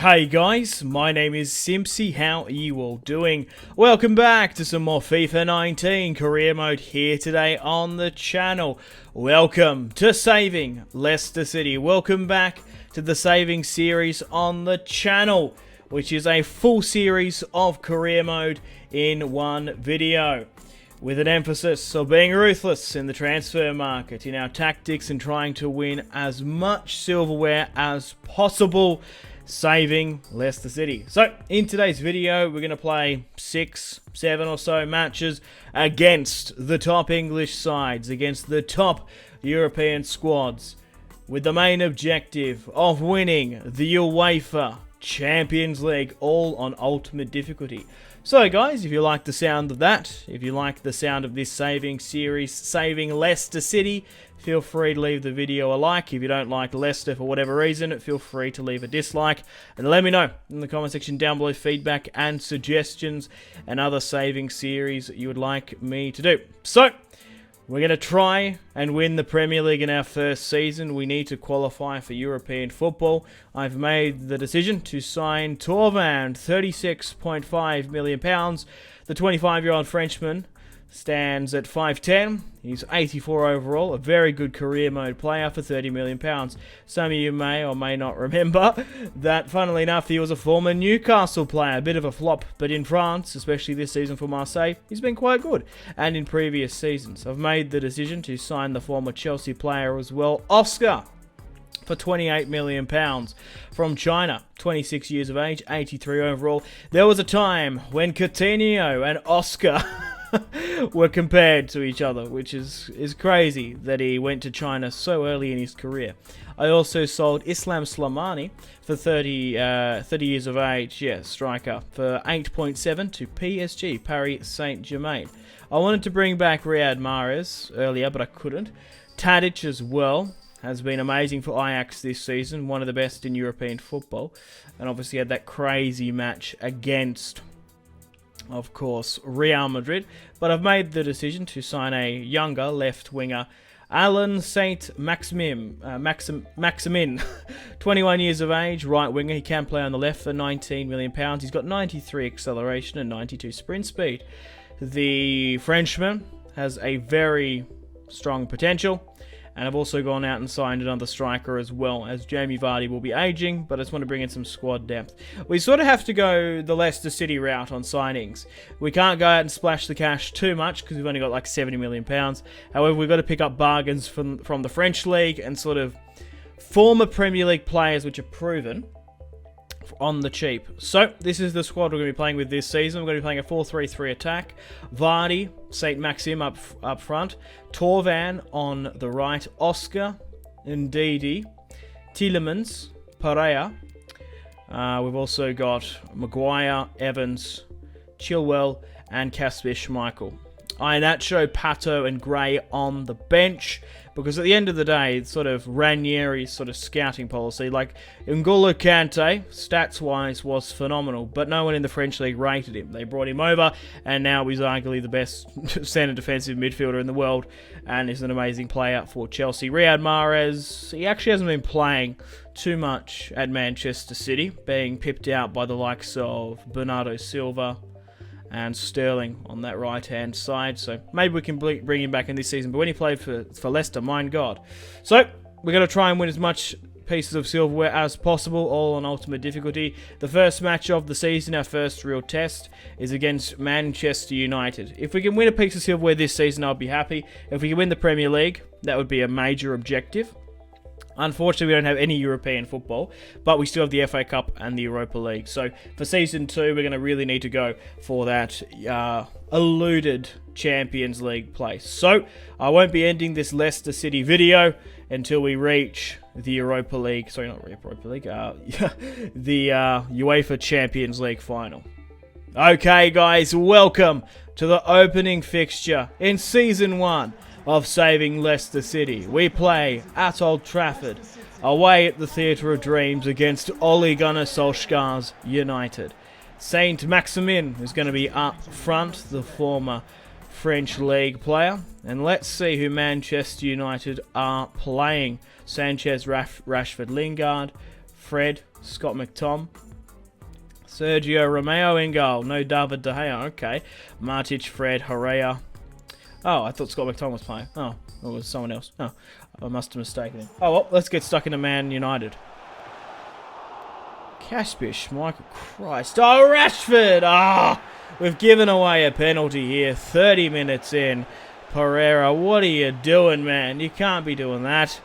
Hey guys, my name is Simpzy. How are you all doing? Welcome back to some more FIFA 19 career mode here today on the channel. Welcome to Saving Leicester City. Welcome back to the Saving series on the channel, which is a full series of career mode in one video, with an emphasis of being ruthless in the transfer market, in our tactics and trying to win as much silverware as possible, saving Leicester City. So, in today's video, we're going to play 6, 7 or so matches against the top English sides, against the top European squads, with the main objective of winning the UEFA Champions League, all on ultimate difficulty. So guys, if you like the sound of that, if you like the sound of this saving series, Saving Leicester City, feel free to leave the video a like. If you don't like Leicester for whatever reason, feel free to leave a dislike. And let me know in the comment section down below feedback and suggestions and other saving series you would like me to do. So, we're going to try and win the Premier League in our first season. We need to qualify for European football. I've made the decision to sign Torvan, £36.5 million. The 25-year-old Frenchman stands at 5'10". He's 84 overall, a very good career mode player for £30 million. Some of you may or may not remember that, funnily enough, he was a former Newcastle player. A bit of a flop, but in France, especially this season for Marseille, he's been quite good. And in previous seasons, I've made the decision to sign the former Chelsea player as well, Oscar, for £28 million from China. 26 years of age, 83 overall. There was a time when Coutinho and Oscar were compared to each other, which is crazy that he went to China so early in his career. I also sold Islam Slimani for 30 years of age, striker, for 8.7 to PSG, Paris Saint-Germain. I wanted to bring back Riyad Mahrez earlier, but I couldn't. Tadic as well has been amazing for Ajax this season, one of the best in European football, and obviously had that crazy match against, of course, Real Madrid. But I've made the decision to sign a younger left winger, Alan Saint-Maximin, 21 years of age, right winger. He can play on the left for £19 million. He's got 93 acceleration and 92 sprint speed. The Frenchman has a very strong potential. And I've also gone out and signed another striker as well, as Jamie Vardy will be aging, but I just want to bring in some squad depth. We sort of have to go the Leicester City route on signings. We can't go out and splash the cash too much because we've only got like £70 million. However, we've got to pick up bargains from the French League and sort of former Premier League players which are proven on the cheap. So, this is the squad we're going to be playing with this season. We're going to be playing a 4-3-3 attack. Vardy, Saint-Maxim up front. Torvan on the right. Oscar, Ndidi, Tielemans, Pereira. We've also got Maguire, Evans, Chilwell, and Kasper Schmeichel. Iheanacho, Pato, and Gray on the bench, because at the end of the day, it's sort of Ranieri's sort of scouting policy. Like, N'Golo Kante, stats-wise, was phenomenal, but no one in the French League rated him. They brought him over, and now he's arguably the best centre defensive midfielder in the world, and is an amazing player for Chelsea. Riyad Mahrez, he actually hasn't been playing too much at Manchester City, being pipped out by the likes of Bernardo Silva and Sterling on that right-hand side. So maybe we can bring him back in this season. But when he played for Leicester, my God. So we're going to try and win as much pieces of silverware as possible, all on ultimate difficulty. The first match of the season, our first real test, is against Manchester United. If we can win a piece of silverware this season, I'll be happy. If we can win the Premier League, that would be a major objective. Unfortunately, we don't have any European football, but we still have the FA Cup and the Europa League. So for Season 2, we're going to really need to go for that eluded Champions League place. So I won't be ending this Leicester City video until we reach the Europa League. Sorry, not Europa League. The UEFA Champions League final. Okay, guys, welcome to the opening fixture in Season 1 of Saving Leicester City. We play at Old Trafford, away at the Theatre of Dreams against Ole Gunnar Solskjaer's United. Saint-Maximin is going to be up front, the former French League player. And let's see who Manchester United are playing. Sanchez, Rashford, Lingard, Fred, Scott McTom, Sergio Romeo in goal. No David De Gea. Okay. Matic, Fred, Herrera. Oh, I thought Scott McTominay was playing. Oh, it was someone else. Oh, I must have mistaken him. Oh, well, let's get stuck into Man United. Caspish, Michael Christ. Oh, Rashford! Ah! We've given away a penalty here. 30 minutes in. Pereira, what are you doing, man? You can't be doing that.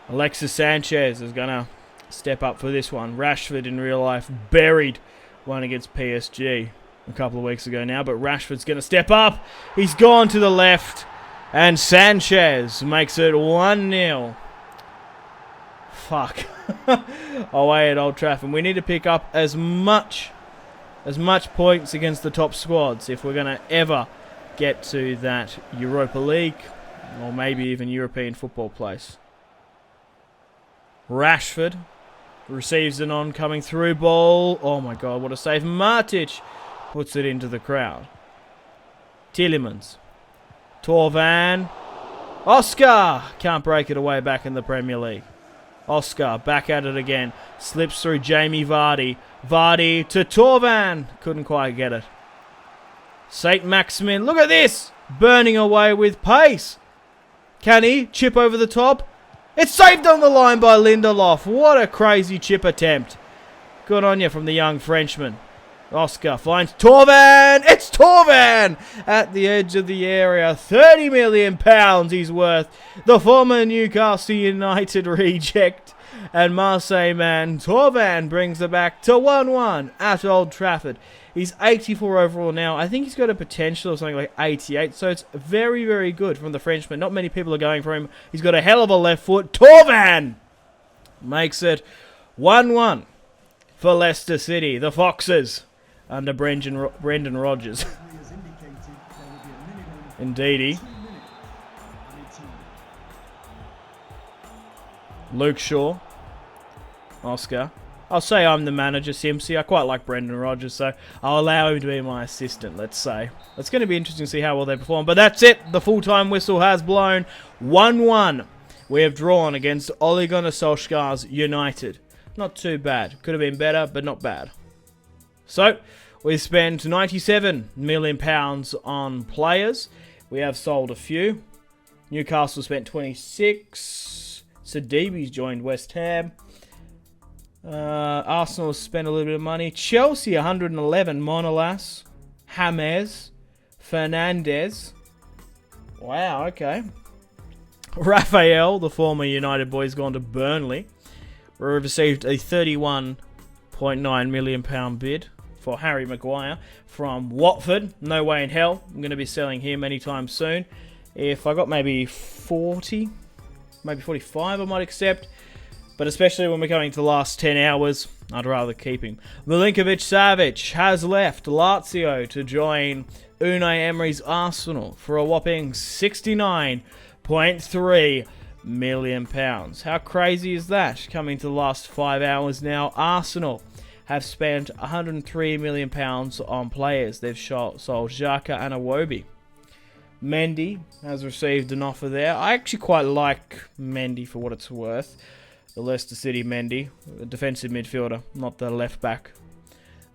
Alexis Sanchez is going to step up for this one. Rashford in real life buried one against PSG a couple of weeks ago now, but Rashford's going to step up. He's gone to the left, and Sanchez makes it 1-0. Fuck. Away at Old Trafford. We need to pick up as much points against the top squads if we're going to ever get to that Europa League or maybe even European football place. Rashford receives an oncoming through ball. Oh my god, what a save. Matic puts it into the crowd. Tielemans. Torvan. Oscar can't break it away back in the Premier League. Oscar back at it again. Slips through Jamie Vardy. Vardy to Torvan. Couldn't quite get it. St. Maximin. Look at this. Burning away with pace. Can he chip over the top? It's saved on the line by Lindelof. What a crazy chip attempt. Good on you from the young Frenchman. Oscar finds Torvan. It's Torvan at the edge of the area. £30 million he's worth. The former Newcastle United reject. And Marseille man Torvan brings it back to 1-1 at Old Trafford. He's 84 overall now. I think he's got a potential of something like 88. So it's very, very good from the Frenchman. Not many people are going for him. He's got a hell of a left foot. Torvan makes it 1-1 for Leicester City. The Foxes under Brendan Rodgers. Indeedy. Luke Shaw. Oscar. I'll say I'm the manager, Simpzy. I quite like Brendan Rodgers, so I'll allow him to be my assistant, let's say. It's going to be interesting to see how well they perform. But that's it. The full-time whistle has blown. 1-1. We have drawn against Ole Gunnar Solskjaer's United. Not too bad. Could have been better, but not bad. So, we spent £97 million on players. We have sold a few. Newcastle spent 26. Sidibe's joined West Ham. Arsenal spent a little bit of money. Chelsea 111. Monolas, James, Fernandez. Wow, okay. Raphael, the former United boy, has gone to Burnley. We received a £31.9 million bid for Harry Maguire from Watford. No way in hell I'm going to be selling him anytime soon. If I got maybe 40, maybe 45, I might accept. But especially when we're coming to the last 10 hours, I'd rather keep him. Milinkovic-Savic has left Lazio to join Unai Emery's Arsenal for a whopping £69.3 million. How crazy is that? Coming to the last 5 hours now, Arsenal have spent £103 million on players. They've sold Xhaka and Iwobi. Mendy has received an offer there. I actually quite like Mendy for what it's worth. The Leicester City Mendy, a defensive midfielder, not the left back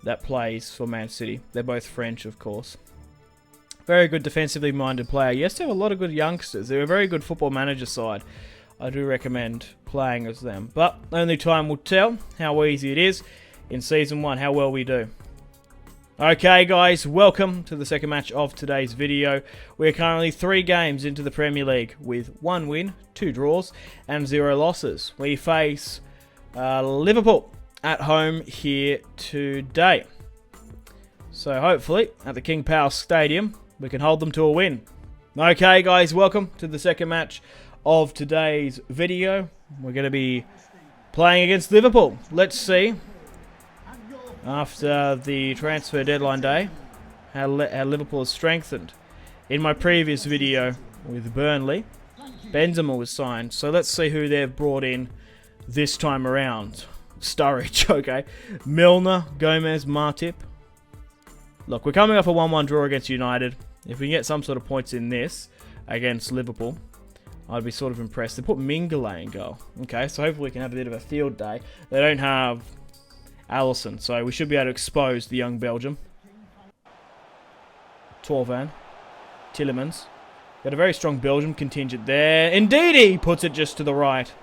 that plays for Man City. They're both French, of course. Very good defensively minded player. Yes, they have a lot of good youngsters. They're a very good football manager side. I do recommend playing as them. But only time will tell how easy it is in Season 1, how well we do. Okay guys, welcome to the second match of today's video. We're currently 3 games into the Premier League with 1 win, 2 draws and 0 losses. We face Liverpool at home here today. So hopefully at the King Power Stadium we can hold them to a win. Okay guys, welcome to the second match of today's video. We're going to be playing against Liverpool. Let's see, after the transfer deadline day, how Liverpool has strengthened. In my previous video with Burnley, Benzema was signed. So let's see who they've brought in this time around. Sturridge, okay. Milner, Gomez, Matip. Look, we're coming off a 1-1 draw against United. If we can get some sort of points in this against Liverpool, I'd be sort of impressed. They put Mingale in goal. Okay, so hopefully we can have a bit of a field day. They don't have Alisson. So we should be able to expose the young Belgium. Torvan. Tielemans. Got a very strong Belgium contingent there. Indeed, he puts it just to the right.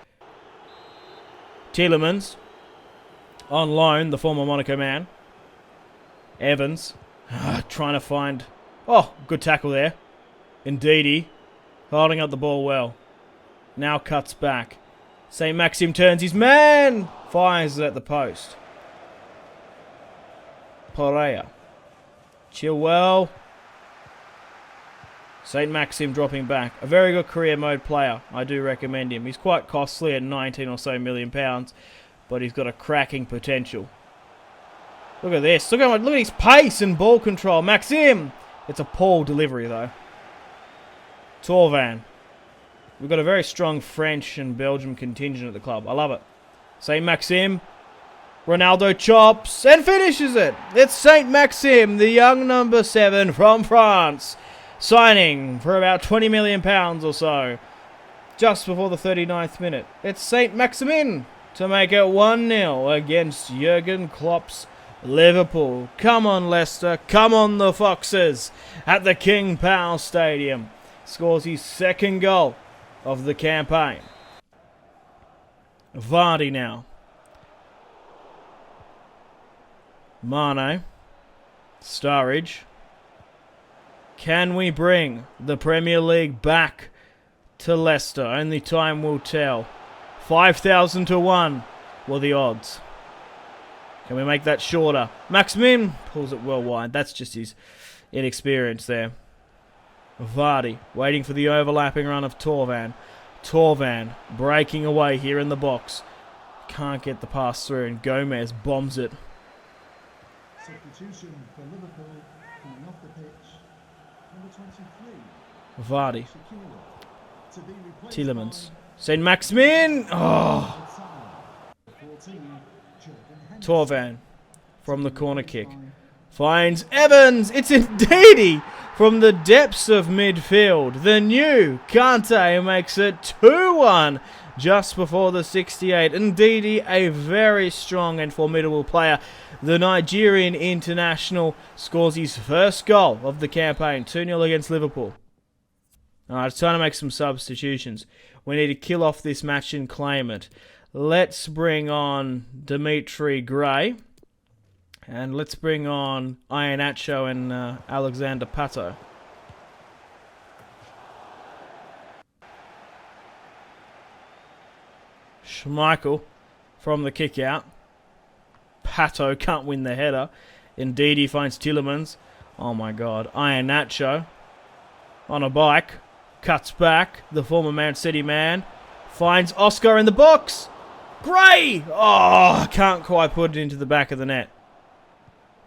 Tielemans. On loan, the former Monaco man. Evans. Trying to find... Oh, good tackle there. Indeedy. Holding up the ball well. Now cuts back. St. Maxim turns his man. Fires it at the post. Pereira. Chilwell. St. Maxim dropping back. A very good career mode player. I do recommend him. He's quite costly at 19 or so million pounds, but he's got a cracking potential. Look at this. Look at his pace and ball control. Maxim. It's a poor delivery though. Torvan. We've got a very strong French and Belgium contingent at the club. I love it. St. Maxim. Ronaldo chops and finishes it. It's St. Maxim, the young number 7 from France. Signing for about £20 million or so. Just before the 39th minute. It's St. Maximin to make it 1-0 against Jurgen Klopp's Liverpool. Come on, Leicester. Come on, the Foxes. At the King Power Stadium. Scores his second goal of the campaign. Vardy now. Mane. Sturridge. Can we bring the Premier League back to Leicester? Only time will tell. 5,000 to 1 were the odds. Can we make that shorter? Maximin pulls it well wide. That's just his inexperience there. Vardy waiting for the overlapping run of Torvan. Torvan breaking away here in the box. Can't get the pass through and Gomez bombs it. Substitution for Liverpool coming off the pitch. Number 23. Vardy. Tielemans. St. Maximin. Oh. Torvan from the corner kick. Finds Evans. It's Indeedy from the depths of midfield. The new Kante makes it 2-1 just before the 68. Indeedy, a very strong and formidable player. The Nigerian international scores his first goal of the campaign. 2-0 against Liverpool. Alright, it's time to make some substitutions. We need to kill off this match and claim it. Let's bring on Dimitri Gray. And let's bring on Iheanacho and Alexander Pato. Schmeichel from the kick out. Pato can't win the header. Indeed, he finds Tielemans. Oh my god. Iheanacho on a bike. Cuts back. The former Man City man finds Oscar in the box. Gray! Oh, can't quite put it into the back of the net.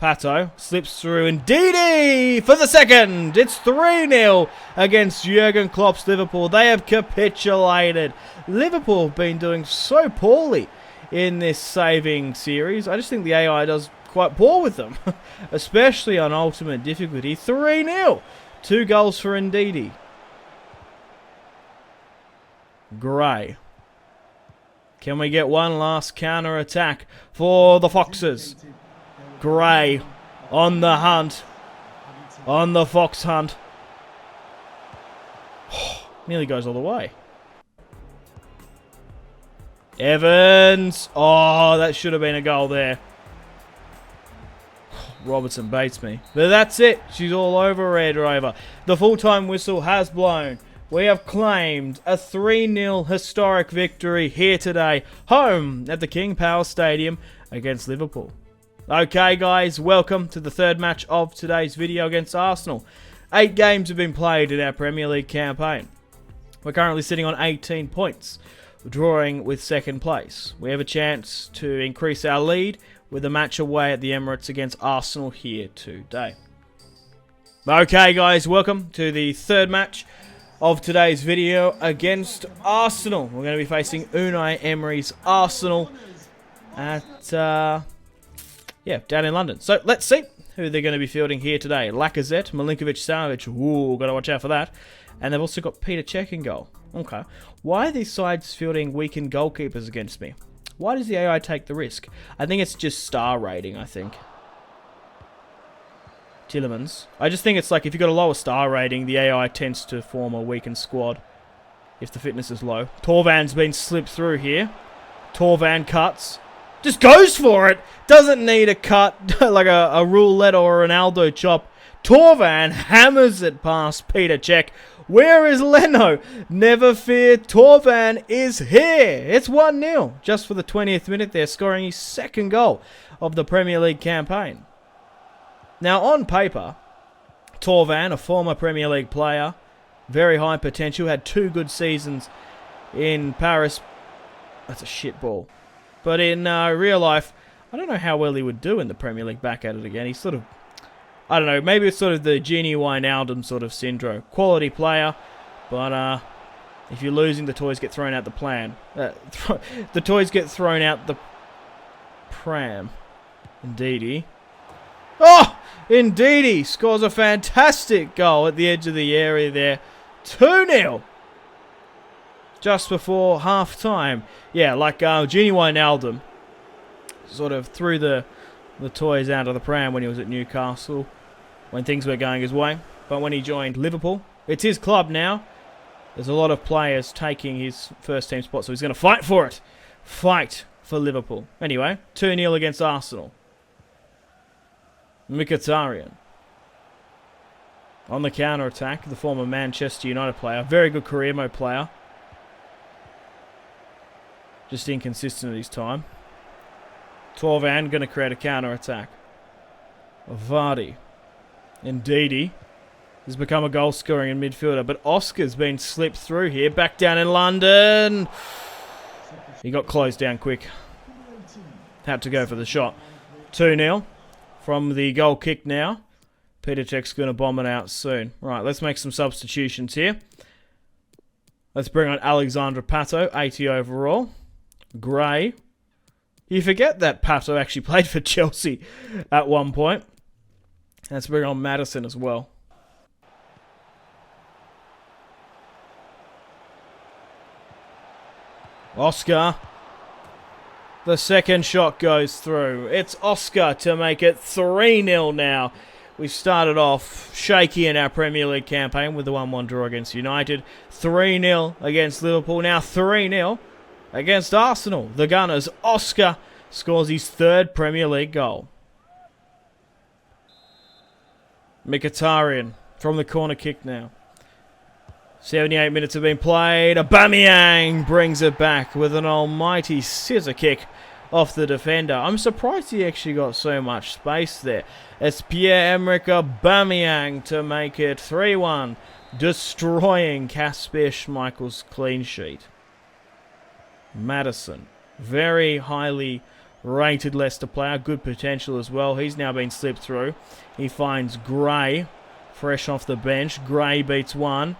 Pato slips through. Indeedy for the second. It's 3-0 against Jurgen Klopp's Liverpool. They have capitulated. Liverpool have been doing so poorly in this saving series. I just think the AI does quite poor with them, especially on ultimate difficulty. 3-0. 2 goals for Indeedy. Gray. Can we get one last counter attack for the Foxes? Gray on the hunt. On the Fox hunt. Nearly goes all the way. Evans. Oh, that should have been a goal there. Robertson baits me. But that's it. She's all over Red Rover. The full-time whistle has blown. We have claimed a 3-0 historic victory here today, home at the King Power Stadium against Liverpool. Okay guys, welcome to the third match of today's video against Arsenal. 8 games have been played in our Premier League campaign. We're currently sitting on 18 points, drawing with second place. We have a chance to increase our lead with a match away at the Emirates against Arsenal here today. Okay guys, welcome to the third match of today's video against Arsenal. We're going to be facing Unai Emery's Arsenal at, down in London. So let's see who they're going to be fielding here today. Lacazette, Milinkovic-Savic, ooh, got to watch out for that. And they've also got Peter Cech in goal. Okay. Why are these sides fielding weakened goalkeepers against me? Why does the AI take the risk? I think it's just star rating, I think. Tillemans. I just think it's like if you've got a lower star rating, the AI tends to form a weakened squad if the fitness is low. Torvan's been slipped through here. Torvan cuts. Just goes for it. Doesn't need a cut like a roulette or an Aldo chop. Torvan hammers it past Peter Cech. Where is Leno? Never fear, Torvan is here. It's 1-0. Just for the 20th minute, they're scoring his second goal of the Premier League campaign. Now, on paper, Torvan, a former Premier League player, very high potential, had 2 good seasons in Paris. That's a shit ball. But in real life, I don't know how well he would do in the Premier League. Back at it again. He's sort of, I don't know, maybe it's sort of the Genie Wijnaldum sort of syndrome. Quality player, but if you're losing, the toys get thrown out the plan. The toys get thrown out the pram. Indeedy. Oh! Indeedy scores a fantastic goal at the edge of the area there. 2-0. Just before half-time. Yeah, like Genie Wijnaldum sort of threw the toys out of the pram when he was at Newcastle, when things were going his way. But when he joined Liverpool, it's his club now. There's a lot of players taking his first-team spot, so he's going to fight for it. Fight for Liverpool. Anyway, 2-0 against Arsenal. Mkhitaryan. On the counter-attack, the former Manchester United player. Very good career mode player. Just inconsistent at his time. Torvan going to create a counter-attack. Vardy. Indeedy has become a goal-scoring midfielder, but Oscar's been slipped through here. Back down in London. He got closed down quick. Had to go for the shot. 2-0 from the goal kick now. Peter Cech's going to bomb it out soon. Right, let's make some substitutions here. Let's bring on Alexandre Pato, 80 overall. Gray. You forget that Pato actually played for Chelsea at one point. Let's bring on Maddison as well. Oscar. The second shot goes through. It's Oscar to make it 3-0 now. We started off shaky in our Premier League campaign with the 1-1 draw against United. 3-0 against Liverpool. Now 3-0 against Arsenal. The Gunners. Oscar scores his 3rd Premier League goal. Mkhitaryan from the corner kick now. 78 minutes have been played. Aubameyang brings it back with an almighty scissor kick off the defender. I'm surprised he actually got so much space there. It's Pierre-Emerick Aubameyang to make it 3-1, destroying Kasper Schmeichel's clean sheet. Maddison, very highly rated Leicester player, good potential as well. He's now been slipped through. He finds Gray, fresh off the bench. Gray beats one,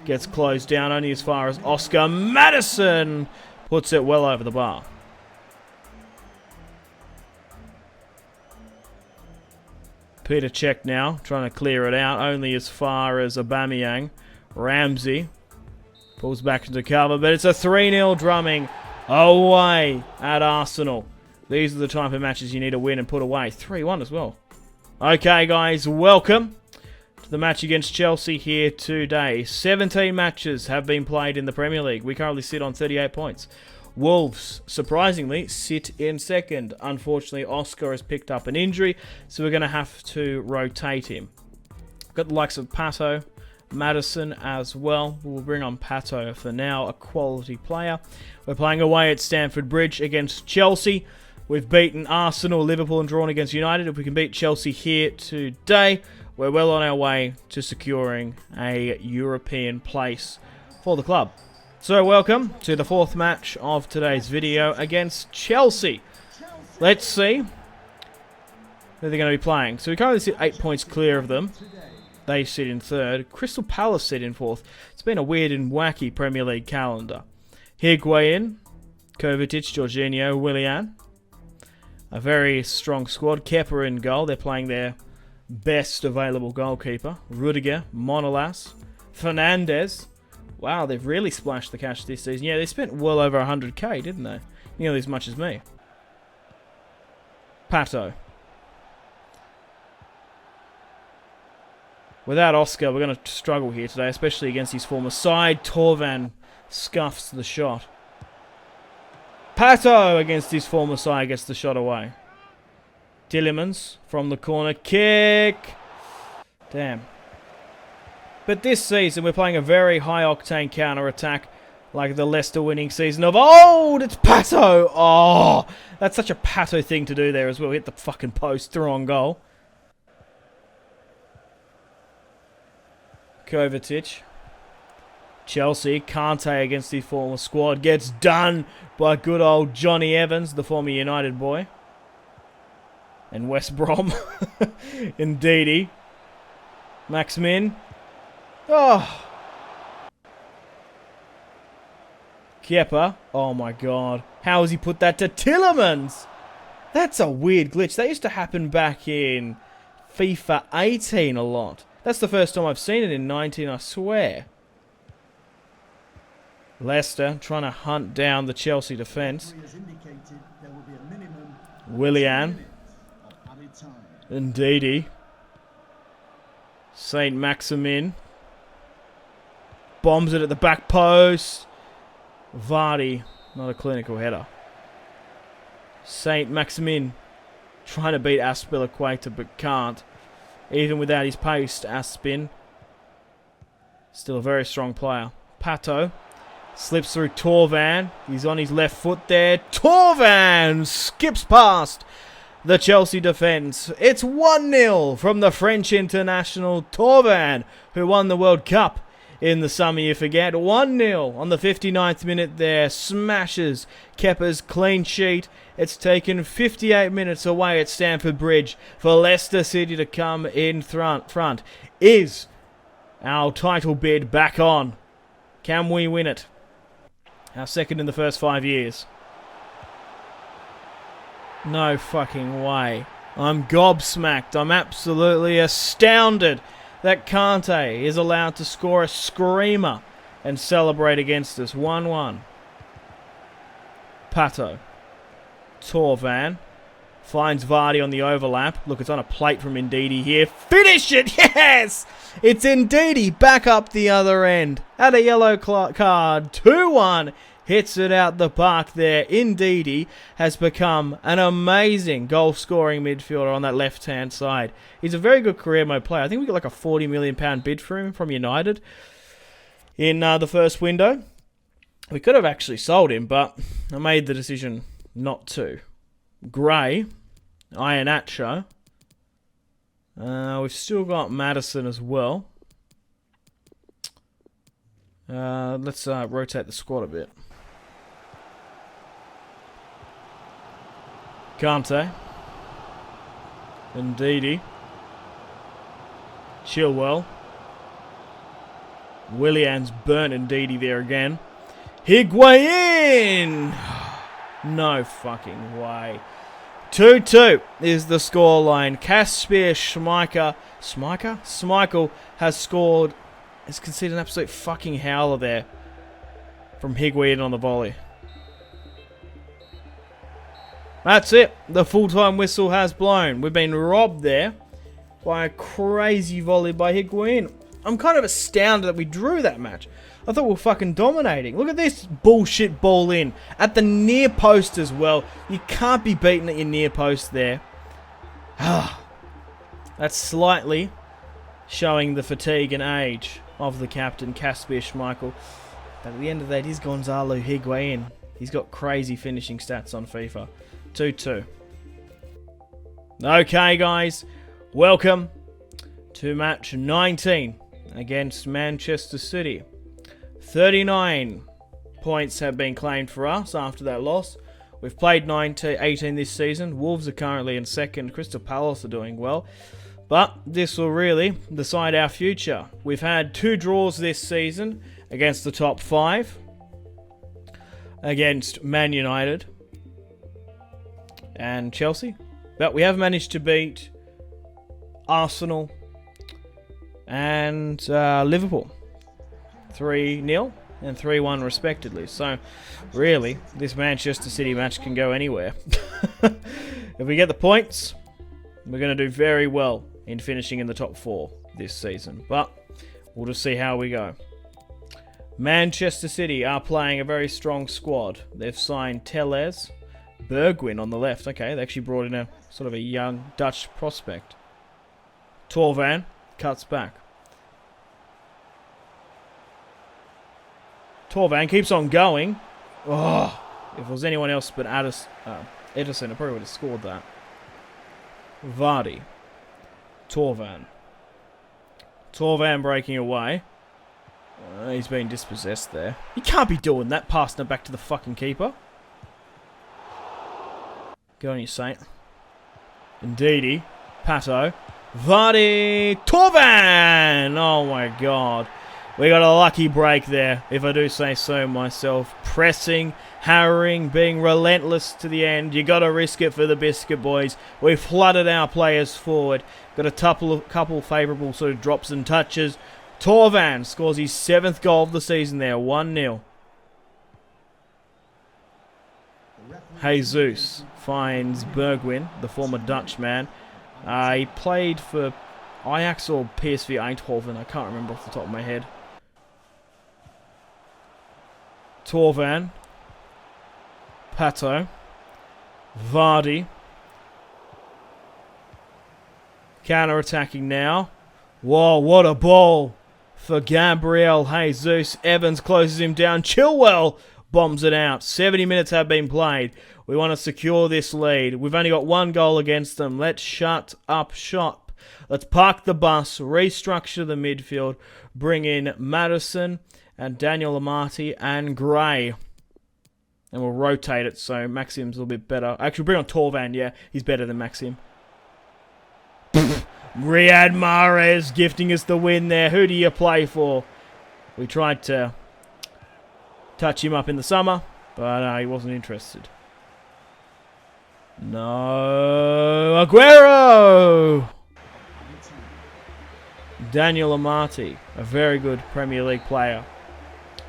gets closed down only as far as Oscar. Maddison puts it well over the bar. Peter Cech now, trying to clear it out, only as far as Aubameyang. Ramsey pulls back into cover, but it's a 3-0 drumming away at Arsenal. These are the type of matches you need to win and put away. 3-1 as well. Okay, guys, welcome to the match against Chelsea here today. 17 matches have been played in the Premier League. We currently sit on 38 points. Wolves, surprisingly, sit in second. Unfortunately, Oscar has picked up an injury, so we're going to have to rotate him. Got the likes of Pato, Maddison as well. We'll bring on Pato for now, a quality player. We're playing away at Stamford Bridge against Chelsea. We've beaten Arsenal, Liverpool and drawn against United. If we can beat Chelsea here today, we're well on our way to securing a European place for the club. So welcome to the 4th match of today's video against Chelsea. Let's see who they're going to be playing. So we currently sit 8 points clear of them. They sit in 3rd. Crystal Palace sit in 4th. It's been a weird and wacky Premier League calendar. Higuain, Kovacic, Jorginho, Willian. A very strong squad. Kepa in goal. They're playing their best available goalkeeper. Rudiger, Monolas, Fernandes. Wow, they've really splashed the cash this season. Yeah, they spent well over 100k, didn't they? nearly as much as me. Pato. Without Oscar, we're going to struggle here today, especially against his former side. Torvan scuffs the shot. Pato against his former side gets the shot away. Tillemans from the corner kick. Damn. But this season, we're playing a very high-octane counter-attack like the Leicester winning season of old. It's Pato. Oh, that's such a Pato thing to do there as well. Hit the fucking post through on goal. Kovacic. Chelsea, Kante against the former squad. Gets done by good old Johnny Evans, the former United boy. And West Brom. Indeedy. Maximin. Oh. Kepa. Oh my god. How has he put that to Tillemans? That's a weird glitch. That used to happen back in FIFA 18 a lot. That's the first time I've seen it in 19, I swear. Leicester trying to hunt down the Chelsea defence. Willian. Indeedy. Saint Maximin. Bombs it at the back post. Vardy. Not a clinical header. Saint Maximin. Trying to beat Aspilicueta but can't. Even without his pace, Aspin. Still a very strong player. Pato. Slips through Torvan. He's on his left foot there. Torvan skips past the Chelsea defence. It's 1-0 from the French international Torvan, who won the World Cup in the summer, you forget. 1-0 on the 59th minute there. Smashes Kepa's clean sheet. It's taken 58 minutes away at Stamford Bridge for Leicester City to come in front. Is our title bid back on? Can we win it? Our second in the first 5 years. No fucking way. I'm gobsmacked. I'm absolutely astounded that Kante is allowed to score a screamer and celebrate against us. 1-1. Pato. Torvan. Finds Vardy on the overlap. Look, it's on a plate from Indeedy here. Finish it! Yes! It's Indeedy back up the other end. At a yellow card. 2-1. Hits it out the park there. Indeedy has become an amazing goal-scoring midfielder on that left-hand side. He's a very good career mode player. I think we got like a £40 million bid for him from United in the first window. We could have actually sold him, but I made the decision not to. Gray, Iheanacho. We've still got Maddison as well. Let's rotate the squad a bit. Kante. Indeedy. Chilwell. Willian's burnt Indeedy there again. Higuain! No fucking way. 2-2 is the scoreline. Kasper Schmeichel has scored. Has conceded an absolute fucking howler there from Higuain on the volley. That's it. The full-time whistle has blown. We've been robbed there by a crazy volley by Higuain. I'm kind of astounded that we drew that match. I thought we were fucking dominating. Look at this bullshit ball in. At the near post as well. You can't be beaten at your near post there. That's slightly showing the fatigue and age of the captain, Kasper Schmeichel. But at the end of that, is Gonzalo Higuain. He's got crazy finishing stats on FIFA. 2-2. Okay, guys. Welcome to match 19 against Manchester City. 39 points have been claimed for us after that loss. We've played 18 this season. Wolves are currently in second. Crystal Palace are doing well. But this will really decide our future. We've had 2 draws this season against the top 5. Against Man United and Chelsea. But we have managed to beat Arsenal and Liverpool. 3-0. and 3-1 respectively. So, really, this Manchester City match can go anywhere. If we get the points, we're going to do very well in finishing in the top 4 this season. But we'll just see how we go. Manchester City are playing a very strong squad. They've signed Tellez, Bergwijn on the left. Okay, they actually brought in a sort of a young Dutch prospect. Torvan cuts back. Torvan keeps on going. Oh, if it was anyone else but Edison, I probably would have scored that. Vardy. Torvan. Torvan breaking away. He's been dispossessed there. He can't be doing that, passing it back to the fucking keeper. Go on, you saint. Indeedy. Pato. Vardy. Torvan! Oh my god. We got a lucky break there, if I do say so myself. Pressing, harrying, being relentless to the end. You got to risk it for the biscuit, boys. We flooded our players forward. Got a couple favourable sort of drops and touches. Torvan scores his 7th goal of the season there, 1-0. Jesus finds Bergwijn, the former Dutch man. He played for Ajax or PSV Eindhoven. I can't remember off the top of my head. Torvan. Pato. Vardy. Counter-attacking now. Whoa, what a ball for Gabriel Jesus. Evans closes him down. Chilwell bombs it out. 70 minutes have been played. We want to secure this lead. We've only got 1 goal against them. Let's shut up shop. Let's park the bus, restructure the midfield, bring in Madison and Daniel Amati and Gray. And we'll rotate it so Maxim's a little bit better. Actually, bring on Torvan, yeah. He's better than Maxim. Riyad Mahrez gifting us the win there. Who do you play for? We tried to touch him up in the summer, but he wasn't interested. No. Aguero! Daniel Amati, a very good Premier League player.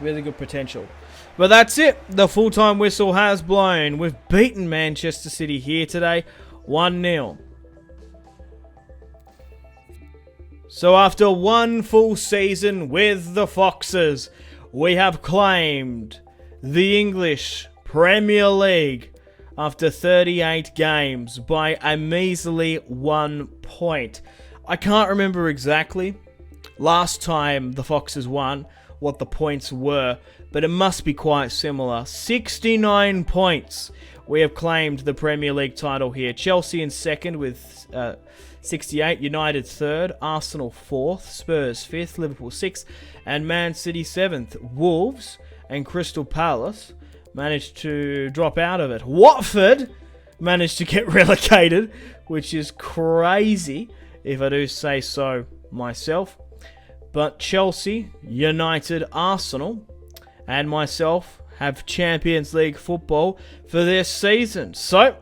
Really good potential. But that's it. The full-time whistle has blown. We've beaten Manchester City here today, 1-0. So after 1 full season with the Foxes, we have claimed the English Premier League after 38 games by a measly 1 point. I can't remember exactly last time the Foxes won what the points were, but it must be quite similar. 69 points. We have claimed the Premier League title here. Chelsea in second with 68, United third, Arsenal fourth, Spurs fifth, Liverpool sixth, and Man City seventh. Wolves and Crystal Palace managed to drop out of it. Watford managed to get relegated, which is crazy, if I do say so myself. But Chelsea, United, Arsenal, and myself have Champions League football for this season. So,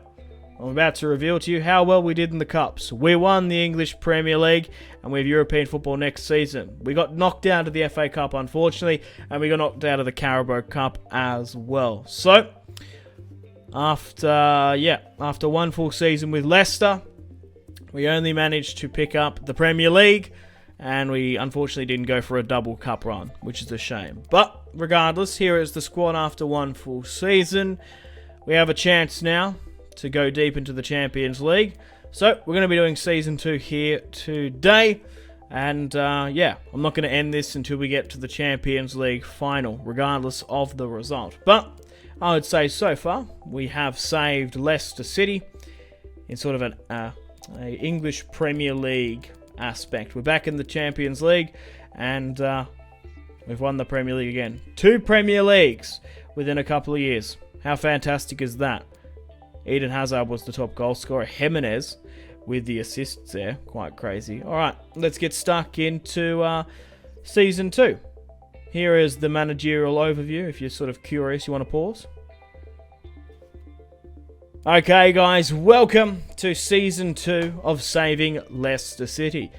I'm about to reveal to you how well we did in the Cups. We won the English Premier League, and we have European football next season. We got knocked out of the FA Cup, unfortunately, and we got knocked out of the Carabao Cup as well. So, after 1 full season with Leicester, we only managed to pick up the Premier League, and we unfortunately didn't go for a double cup run, which is a shame. But regardless, here is the squad after 1 full season. We have a chance now to go deep into the Champions League. So we're going to be doing Season 2 here today. And I'm not going to end this until we get to the Champions League final, regardless of the result. But I would say so far, we have saved Leicester City in sort of an English Premier League aspect. We're back in the Champions League, and we've won the Premier League again. 2 Premier Leagues within a couple of years. How fantastic is that? Eden Hazard was the top goal scorer. Jimenez with the assists there. Quite crazy. Alright, let's get stuck into Season 2. Here is the managerial overview. If you're sort of curious, you want to pause. Okay guys, welcome to Season 2 of Saving Leicester City.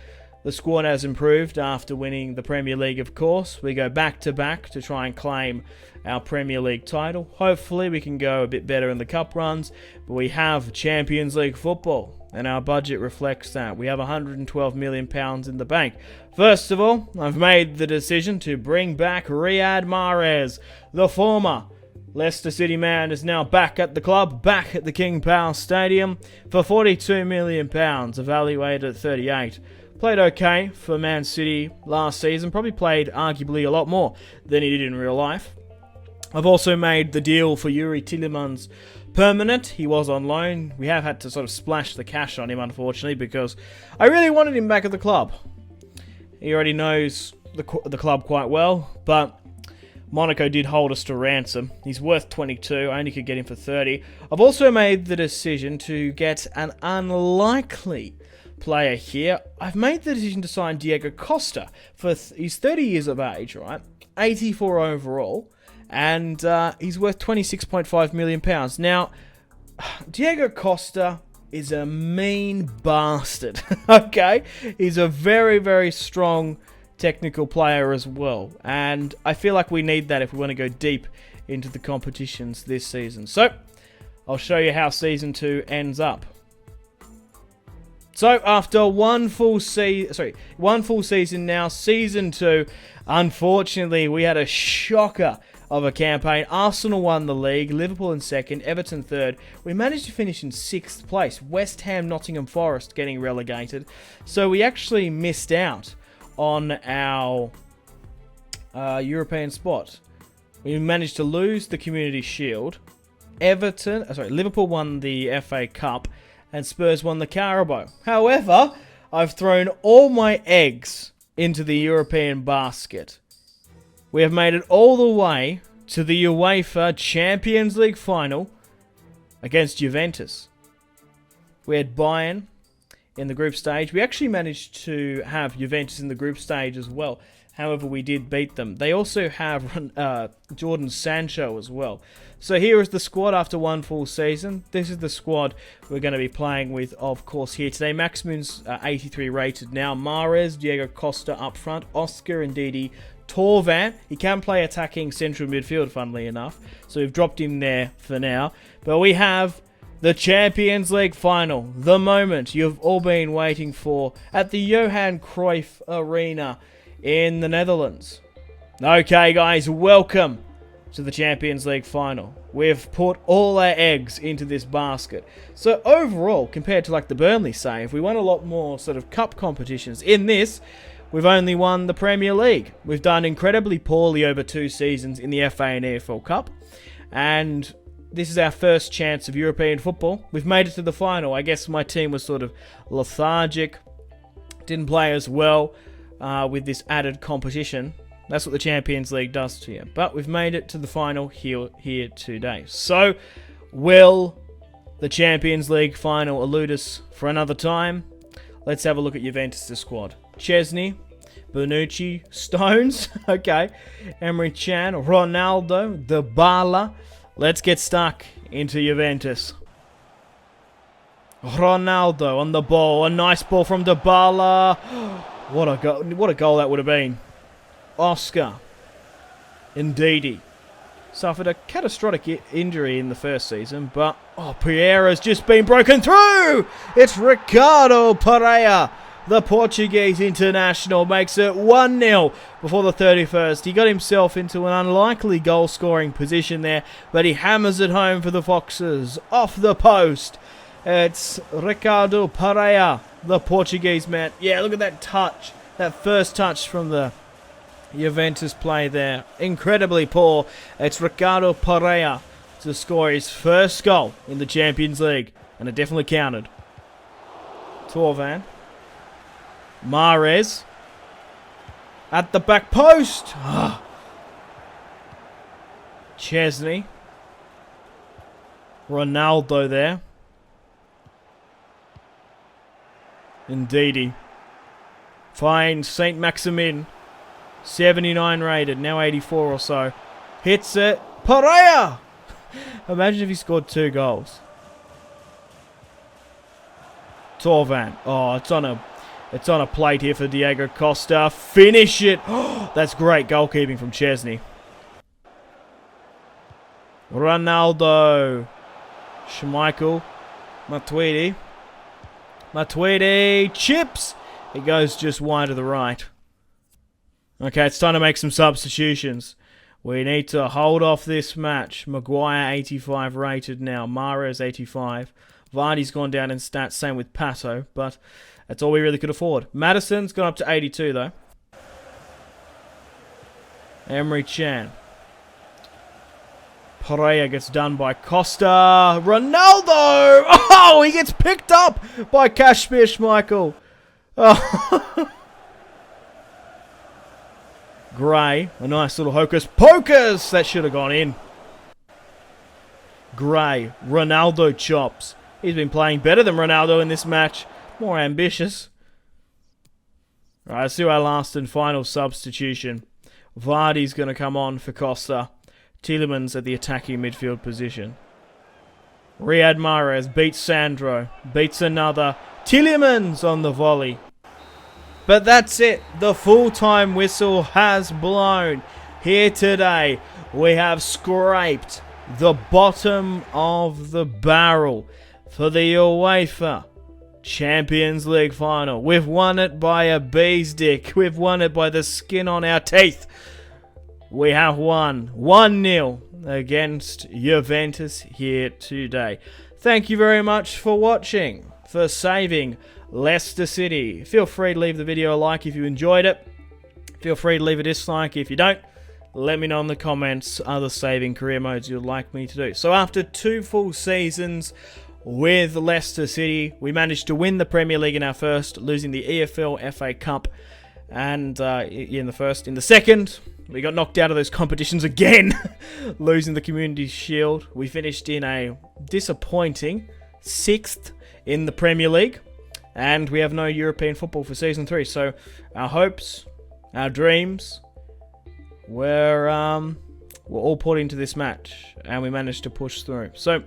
The squad has improved after winning the Premier League, of course. We go back-to-back to try and claim our Premier League title. Hopefully we can go a bit better in the cup runs, but we have Champions League football, and our budget reflects that. We have £112 million in the bank. First of all, I've made the decision to bring back Riyad Mahrez. The former Leicester City man is now back at the club, back at the King Power Stadium for £42 million, evaluated at 38. Played okay for Man City last season, probably played arguably a lot more than he did in real life. I've also made the deal for Yuri Tillemans permanent. He was on loan. We have had to sort of splash the cash on him, unfortunately, because I really wanted him back at the club. He already knows the club quite well, but Monaco did hold us to ransom. He's worth 22. I only could get him for 30. I've also made the decision to get an unlikely player here. I've made the decision to sign Diego Costa. He's 30 years of age, right? 84 overall. And he's worth £26.5 million. Now, Diego Costa is a mean bastard, okay? He's a very, very strong technical player as well. And I feel like we need that if we want to go deep into the competitions this season. So, I'll show you how Season 2 ends up. So, after one full season now, Season 2, unfortunately, we had a shocker of a campaign. Arsenal won the league, Liverpool in second, Everton third. We managed to finish in 6th place. West Ham, Nottingham Forest getting relegated. So we actually missed out on our European spot. We managed to lose the Community Shield. Liverpool won the FA Cup and Spurs won the Carabao. However, I've thrown all my eggs into the European basket. We have made it all the way to the UEFA Champions League final against Juventus. We had Bayern in the group stage. We actually managed to have Juventus in the group stage as well. However, we did beat them. They also have Jordan Sancho as well. So here is the squad after one full season. This is the squad we're going to be playing with, of course, here today. Maximin's 83 rated now. Mahrez, Diego Costa up front. Oscar, Ndidi, Torvan. He can play attacking central midfield, funnily enough. So we've dropped him there for now. But we have the Champions League final. The moment you've all been waiting for at the Johan Cruyff Arena in the Netherlands. Okay, guys, welcome to the Champions League final. We've put all our eggs into this basket. So overall, compared to like the Burnley save, we won a lot more sort of cup competitions. In this, we've only won the Premier League. We've done incredibly poorly over 2 seasons in the FA and EFL Cup. And this is our first chance of European football. We've made it to the final. I guess my team was sort of lethargic. Didn't play as well with this added competition. That's what the Champions League does to you. But we've made it to the final here today. So, will the Champions League final elude us for another time? Let's have a look at Juventus' squad. Chesney, Bonucci, Stones, okay, Emre Can, Ronaldo, Dybala. Let's get stuck into Juventus. Ronaldo on the ball. A nice ball from Dybala. What a goal that would have been. Oscar. Ndidi. Suffered a catastrophic injury in the first season, but Pereira's just been broken through. It's Ricardo Pereira. The Portuguese international makes it 1-0 before the 31st. He got himself into an unlikely goal-scoring position there, but he hammers it home for the Foxes. Off the post. It's Ricardo Pereira, the Portuguese man. Yeah, look at that touch. That first touch from the Juventus play there. Incredibly poor. It's Ricardo Pereira to score his first goal in the Champions League. And it definitely counted. Torvan. Mahrez. At the back post. Chesney. Ronaldo there. Ndidi. Finds St. Maximin. 79 rated, now 84 or so. Hits it. Pereira! Imagine if he scored 2 goals. Torvan. Oh, it's on a It's on a plate here for Diego Costa. Finish it. That's great goalkeeping from Chesney. Ronaldo. Schmeichel. Matuidi. Matuidi. Chips. It goes just wide to the right. Okay, it's time to make some substitutions. We need to hold off this match. Maguire 85 rated now. Mahrez 85. Vardy's gone down in stats. Same with Pato. But that's all we really could afford. Maddison's gone up to 82 though. Emery Chan. Pereira gets done by Costa. Ronaldo! Oh, he gets picked up by Kashmir Schmeichel. Oh. Gray, a nice little hocus pocus. That should have gone in. Gray, Ronaldo chops. He's been playing better than Ronaldo in this match. More ambitious. Right, let's do our last and final substitution. Vardy's going to come on for Costa. Tielemans at the attacking midfield position. Riyad Mahrez beats Sandro. Beats another. Tielemans on the volley. But that's it. The full-time whistle has blown. Here today, we have scraped the bottom of the barrel for the UEFA Champions League final. We've won it by a bee's dick. We've won it by the skin on our teeth. We have won 1-0 against Juventus here today. Thank you very much for watching, for saving Leicester City. Feel free to leave the video a like if you enjoyed it. Feel free to leave a dislike if you don't. Let me know in the comments other saving career modes you'd like me to do. So after 2 full seasons with Leicester City, we managed to win the Premier League in our first, losing the EFL FA Cup and in the second, we got knocked out of those competitions again, losing the Community Shield. We finished in a disappointing 6th in the Premier League. And we have no European football for Season 3. So our hopes, our dreams were all put into this match. And we managed to push through. So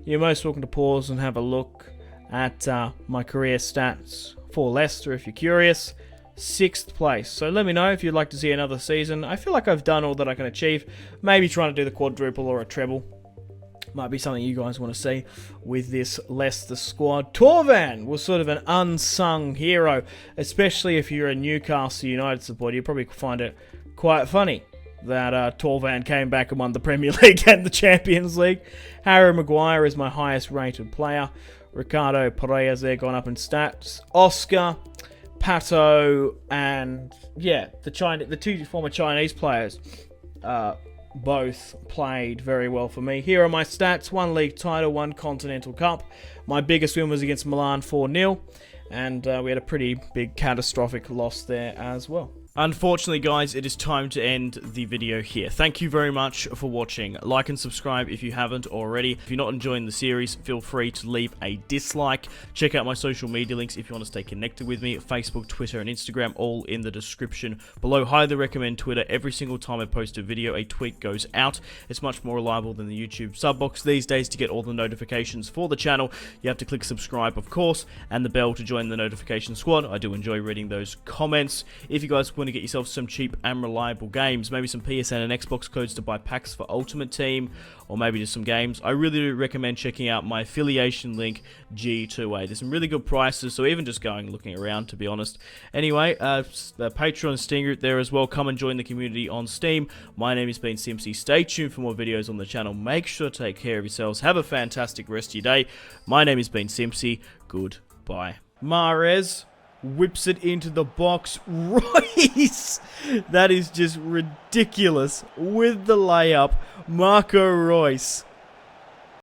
you're most welcome to pause and have a look at my career stats for Leicester if you're curious. 6th place. So let me know if you'd like to see another season. I feel like I've done all that I can achieve. Maybe trying to do the quadruple or a treble. Might be something you guys want to see with this Leicester squad. Torvan was sort of an unsung hero, especially if you're a Newcastle United supporter. You probably find it quite funny that Torvan came back and won the Premier League and the Champions League. Harry Maguire is my highest rated player. Ricardo Pereira's there, gone up in stats. Oscar, Pato, and yeah, the 2 former Chinese players. Both played very well for me. Here are my stats. 1 league title, 1 Continental Cup. My biggest win was against Milan 4-0. And we had a pretty big catastrophic loss there as well. Unfortunately, guys, it is time to end the video here. Thank you very much for watching. Like and subscribe if you haven't already. If you're not enjoying the series, feel free to leave a dislike. Check out my social media links if you want to stay connected with me. Facebook, Twitter, and Instagram, all in the description below. Highly recommend Twitter. Every single time I post a video, a tweet goes out. It's much more reliable than the YouTube sub box these days. To get all the notifications for the channel, you have to click subscribe, of course, and the bell to join the notification squad. I do enjoy reading those comments. If you guys want to get yourself some cheap and reliable games, maybe some PSN and Xbox codes to buy packs for Ultimate Team, or maybe just some games, I really do recommend checking out my affiliation link, G2A. There's some really good prices, so even just going looking around, to be honest. Anyway, the Patreon Steam group there as well. Come and join the community on Steam. My name has been Simpzy. Stay tuned for more videos on the channel. Make sure to take care of yourselves. Have a fantastic rest of your day. My name has been Simpzy. Goodbye. Mahrez whips it into the box. Royce! That is just ridiculous. With the layup, Marco Royce